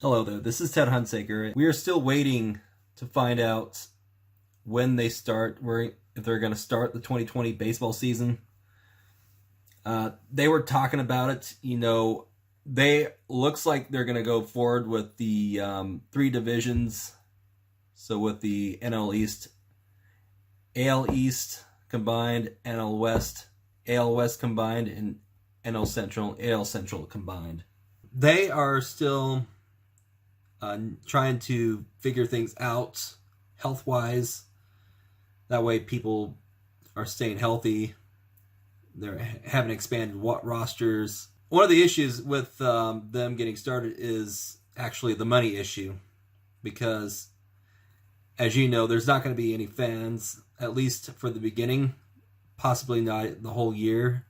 Hello there, this is Ted Hunsaker. We are still waiting to find out when they start, if they're going to start the 2020 baseball season. They were talking about it, they looks like they're going to go forward with the three divisions. So with the NL East, AL East combined, NL West, AL West combined, and NL Central, AL Central combined. They are still trying to figure things out health-wise. That way people are staying healthy. They're having expanded rosters. One of the issues with them getting started is actually the money issue, because as you know, there's not going to be any fans, at least for the beginning, possibly not the whole year,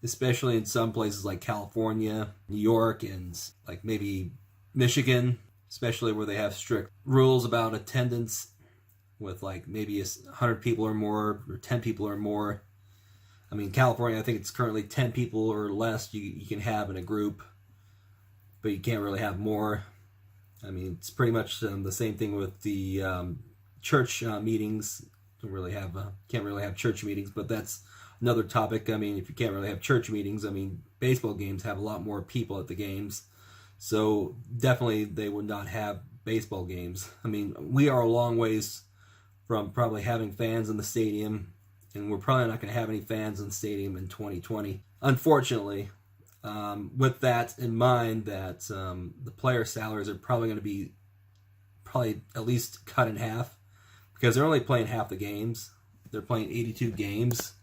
especially in some places like California, New York, and like maybe Michigan, especially where they have strict rules about attendance with like maybe 100 people or more, or 10 people or more. I mean, California, I think it's currently 10 people or less you can have in a group, but you can't really have more. I mean, it's pretty much the same thing with the church meetings. Can't really have church meetings, but that's another topic. I mean, if you can't really have church meetings, I mean, baseball games have a lot more people at the games. So definitely they would not have baseball games. I mean, we are a long ways from probably having fans in the stadium, and we're probably not going to have any fans in the stadium in 2020. Unfortunately, with that in mind, that the player salaries are probably going to be at least cut in half, because they're only playing half the games. They're playing 82 games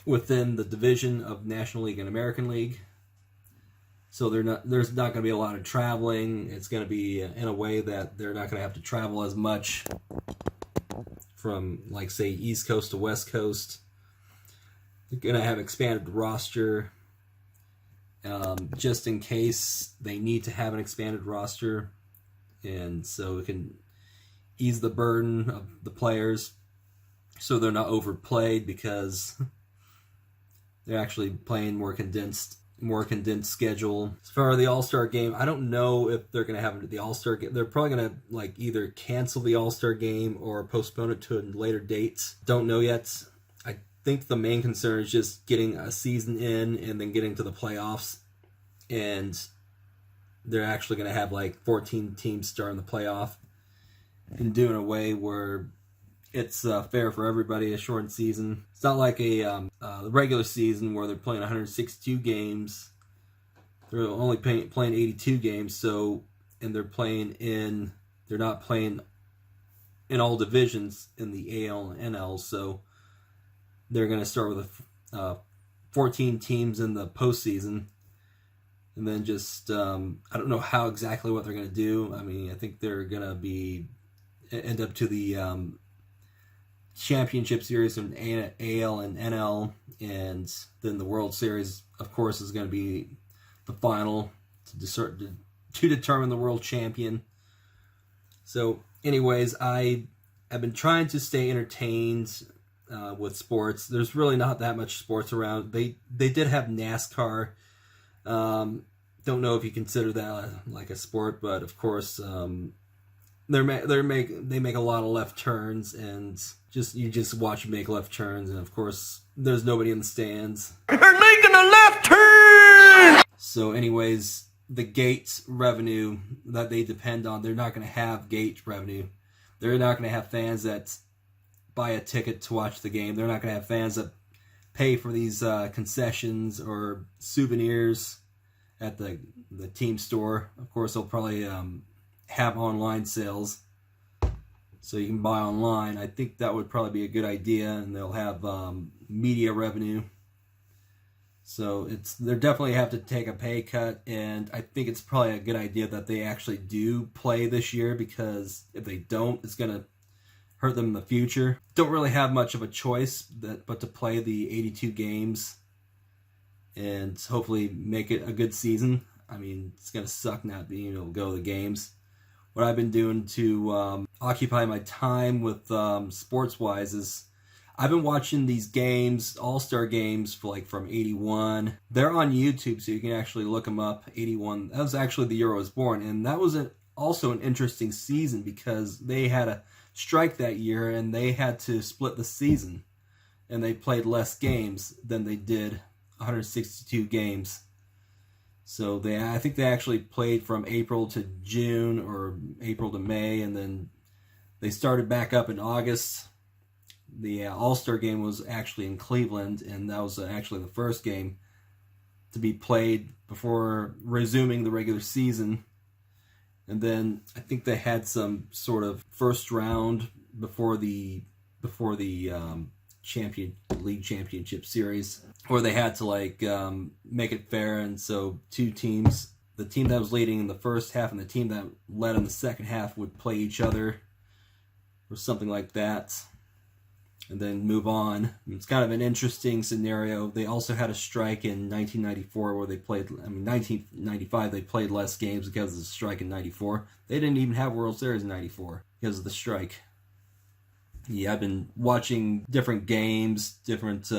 within the division of National League and American League. So there's not going to be a lot of traveling. It's going to be in a way that they're not going to have to travel as much from, like, say, East Coast to West Coast. They're going to have expanded roster just in case they need to have an expanded roster. And so it can ease the burden of the players so they're not overplayed, because they're actually playing more condensed schedule. As far as the All-Star game, I don't know if they're going to have the All-Star game. They're probably going to either cancel the All-Star game or postpone it to a later date. Don't know yet. I think the main concern is just getting a season in and then getting to the playoffs. And they're actually going to have 14 teams starting the playoff and doing a way where it's fair for everybody, a shortened season. It's not like a regular season where they're playing 162 games. They're only playing 82 games, and they're not playing in all divisions in the AL and NL, so they're going to start with 14 teams in the postseason. And then just, I don't know how exactly what they're going to do. I mean, I think they're going to end up to the championship series in AL and NL, and then the World Series, of course, is going to be the final to determine the world champion. So anyways, I have been trying to stay entertained with sports. There's really not that much sports around. They did have NASCAR. Don't know if you consider that like a sport, but of course they make a lot of left turns, and you just watch them make left turns, and of course there's nobody in the stands. They're making a left turn! So anyways, the gate revenue that they depend on, they're not going to have gate revenue. They're not going to have fans that buy a ticket to watch the game. They're not going to have fans that pay for these concessions or souvenirs at the team store. Of course, they'll probably have online sales, so you can buy online. I think that would probably be a good idea, and they'll have media revenue. So they definitely have to take a pay cut, and I think it's probably a good idea that they actually do play this year, because if they don't, it's going to hurt them in the future. Don't really have much of a choice but to play the 82 games and hopefully make it a good season. I mean, it's going to suck not being able to go to the games. What I've been doing to occupy my time with sports-wise is I've been watching these games, All-Star games, for like from 81. They're on YouTube, so you can actually look them up. 81, that was actually the year I was born, and that was also an interesting season because they had a strike that year, and they had to split the season, and they played less games than they did, 162 games. So I think they actually played from April to June or April to May, and then they started back up in August. The All-Star game was actually in Cleveland, and that was actually the first game to be played before resuming the regular season. And then I think they had some sort of first round before the league championship series, where they had to make it fair, and so two teams, the team that was leading in the first half and the team that led in the second half, would play each other or something like that, and then move on. It's kind of an interesting scenario. They also had a strike in 1994 where they played, 1995 they played less games because of the strike in 94. They didn't even have World Series in 94 because of the strike. Yeah, I've been watching different games, different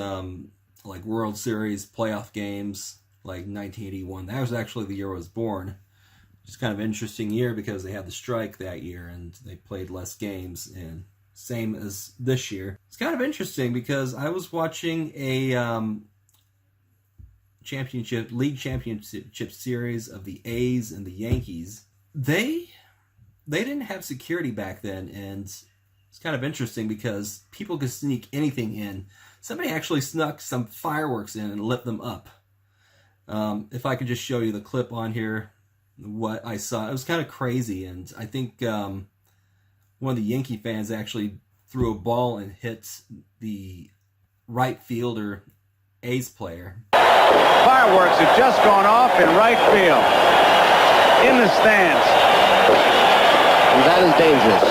like World Series playoff games, like 1981. That was actually the year I was born. It's kind of an interesting year because they had the strike that year and they played less games, and same as this year. It's kind of interesting because I was watching a league championship series of the A's and the Yankees. They didn't have security back then, and it's kind of interesting because people could sneak anything in. Somebody actually snuck some fireworks in and lit them up. If I could just show you the clip on here, what I saw, it was kind of crazy, and I think one of the Yankee fans actually threw a ball and hit the right fielder A's player. Fireworks had just gone off in right field, in the stands. And that is dangerous.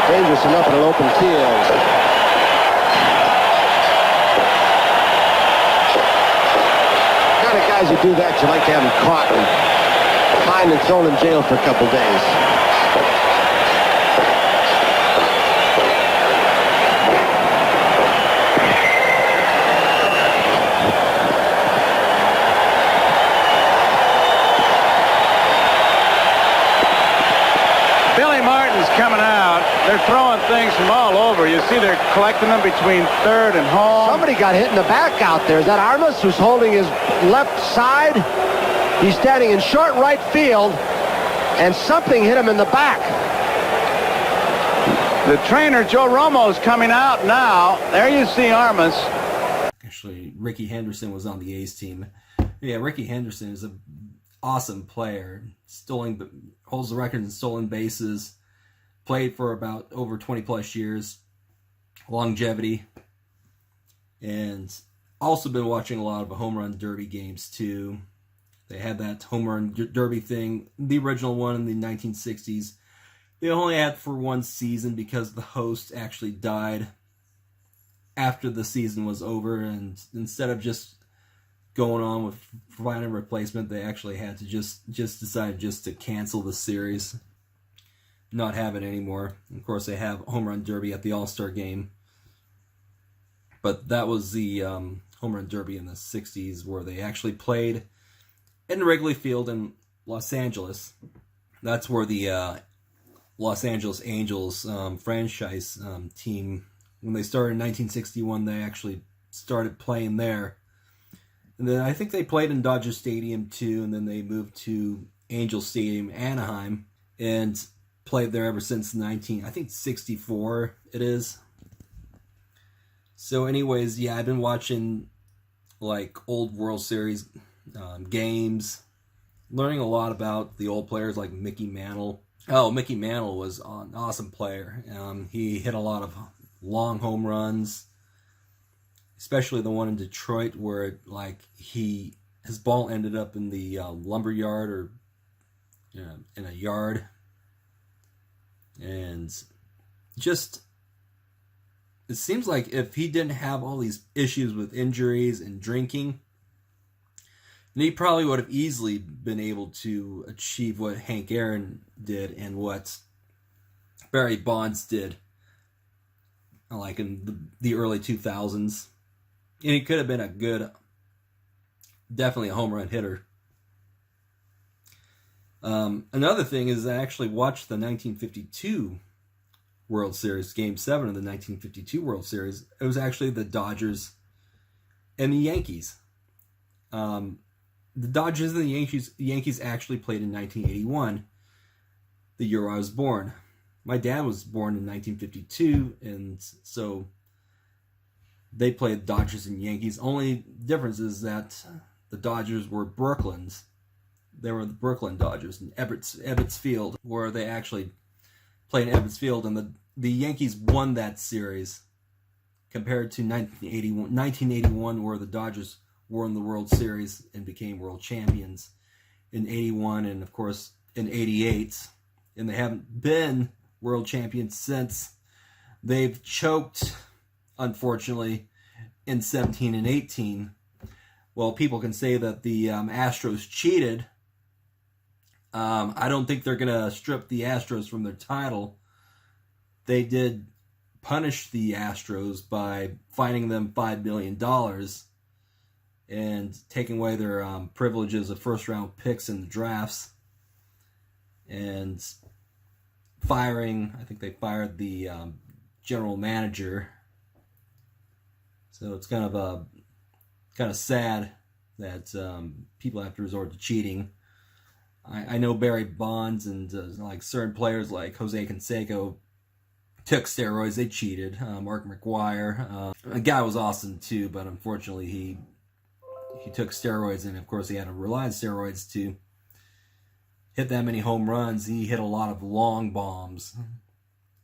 Dangerous enough in an open field. The kind of guys who do that, you like to have them caught and fined and thrown in jail for a couple days. Coming out, they're throwing things from all over. You see they're collecting them between third and home. Somebody got hit in the back out there. Is that Armas who's holding his left side? He's standing in short right field, and something hit him in the back. The trainer, Joe Romo's coming out now. There you see Armas. Actually, Ricky Henderson was on the A's team. Yeah, Ricky Henderson is an awesome player. Holds the record in stolen bases. Played for about over 20 plus years, longevity, and also been watching a lot of home run derby games too. They had that home run derby thing, the original one in the 1960s. They only had for one season because the host actually died after the season was over, and instead of just going on with providing a replacement, they actually had to just decide just to cancel the series. Not have it anymore. Of course, they have home run derby at the All-Star game, but that was the home run derby in the 60s where they actually played in Wrigley Field in Los Angeles. That's where the Los Angeles Angels franchise team, when they started in 1961, they actually started playing there. And then I think they played in Dodger Stadium too, and then they moved to Angel Stadium, Anaheim, and played there ever since 64 it is. So anyways, yeah, I've been watching like old World Series games, learning a lot about the old players like Mickey Mantle. Oh, Mickey Mantle was an awesome player. He hit a lot of long home runs, especially the one in Detroit where his ball ended up in the lumber yard or in a yard. And just, it seems like if he didn't have all these issues with injuries and drinking, then he probably would have easily been able to achieve what Hank Aaron did and what Barry Bonds did. like in the early 2000s. And he could have been a good, definitely a home run hitter. Another thing is I actually watched the 1952 World Series, Game 7 of the 1952 World Series. It was actually the Dodgers and the Yankees. The Dodgers and the Yankees actually played in 1981, the year I was born. My dad was born in 1952, and so they played Dodgers and Yankees. Only difference is that the Dodgers were Brooklyn's. They were the Brooklyn Dodgers in Ebbets Field, where they actually played in Ebbets Field, and the Yankees won that series compared to 1981, where the Dodgers won the World Series and became world champions in 81 and, of course, in 88. And they haven't been world champions since. They've choked, unfortunately, in 17 and 18. Well, people can say that the Astros cheated. I don't think they're going to strip the Astros from their title. They did punish the Astros by fining them $5 million and taking away their privileges of first-round picks in the drafts, and firing, I think they fired the general manager. So it's kind of sad that people have to resort to cheating. I know Barry Bonds and like certain players like Jose Canseco took steroids. They cheated. Mark McGwire, the guy was awesome too, but unfortunately he took steroids, and of course he had to rely on steroids to hit that many home runs. He hit a lot of long bombs,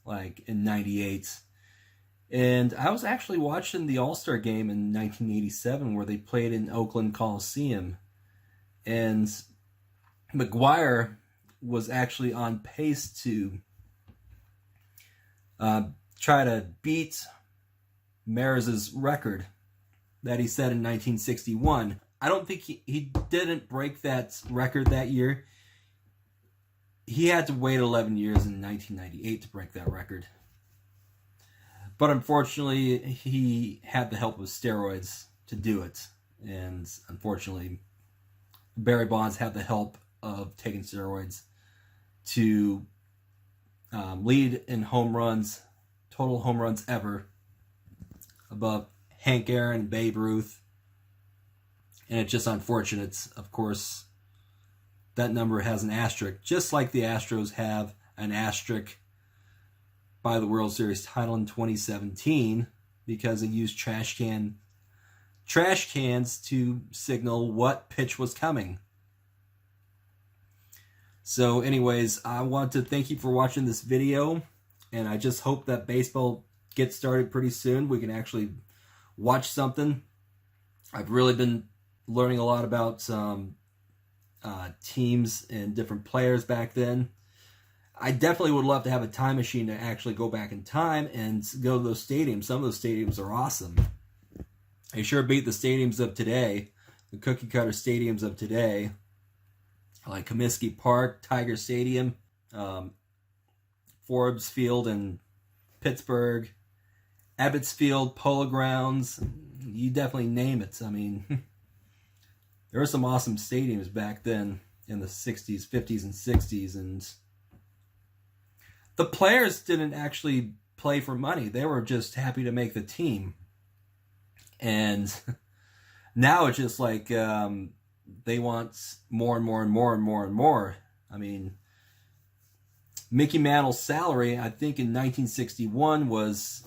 like in '98. And I was actually watching the All-Star game in 1987 where they played in Oakland Coliseum, and McGwire was actually on pace to try to beat Maris's record that he set in 1961. I don't think he didn't break that record that year. He had to wait 11 years in 1998 to break that record. But unfortunately, he had the help of steroids to do it. And unfortunately, Barry Bonds had the help of taking steroids to lead in home runs, total home runs ever, above Hank Aaron and Babe Ruth. And it's just unfortunate, of course, that number has an asterisk, just like the Astros have an asterisk by the World Series title in 2017, because they used trash cans to signal what pitch was coming. So anyways, I want to thank you for watching this video, and I just hope that baseball gets started pretty soon. We can actually watch something. I've really been learning a lot about teams and different players back then. I definitely would love to have a time machine to actually go back in time and go to those stadiums. Some of those stadiums are awesome. They sure beat the stadiums of today, the cookie cutter stadiums of today, like Comisky Park, Tiger Stadium, Forbes Field in Pittsburgh, Ebbets Field, Polo Grounds. You definitely name it. I mean, there were some awesome stadiums back then in the 60s, 50s, and 60s, and the players didn't actually play for money. They were just happy to make the team. And now it's just like they want more and more and more and more and more. I mean, Mickey Mantle's salary, I think in 1961 was,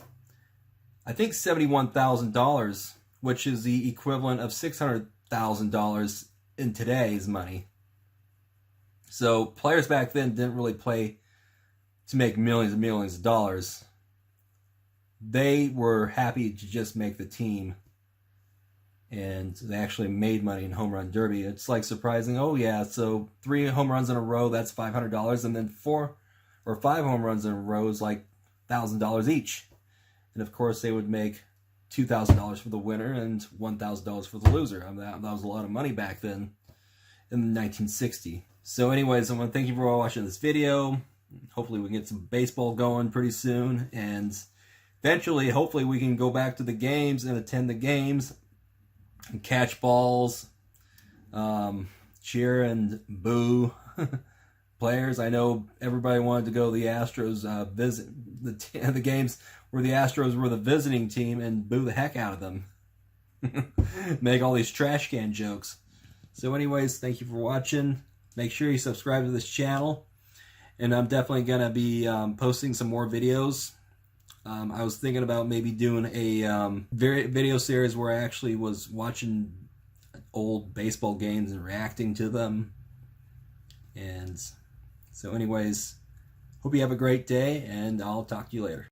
I think $71,000, which is the equivalent of $600,000 in today's money. So players back then didn't really play to make millions and millions of dollars. They were happy to just make the team, and they actually made money in home run derby. It's like surprising. Oh yeah, so 3 home runs in a row, that's $500, and then 4 or 5 home runs in a row is like $1,000 each. And of course, they would make $2,000 for the winner and $1,000 for the loser. I mean, that was a lot of money back then in 1960. So anyways, I want to thank you for watching this video. Hopefully we can get some baseball going pretty soon. And eventually, hopefully, we can go back to the games and attend the games and catch balls, cheer and boo players. I know everybody wanted to go to the Astros visit the games where the Astros were the visiting team and boo the heck out of them. Make all these trash can jokes. So anyways, thank you for watching. Make sure you subscribe to this channel. And I'm definitely going to be posting some more videos. I was thinking about maybe doing a video series where I actually was watching old baseball games and reacting to them. And so anyways, hope you have a great day, and I'll talk to you later.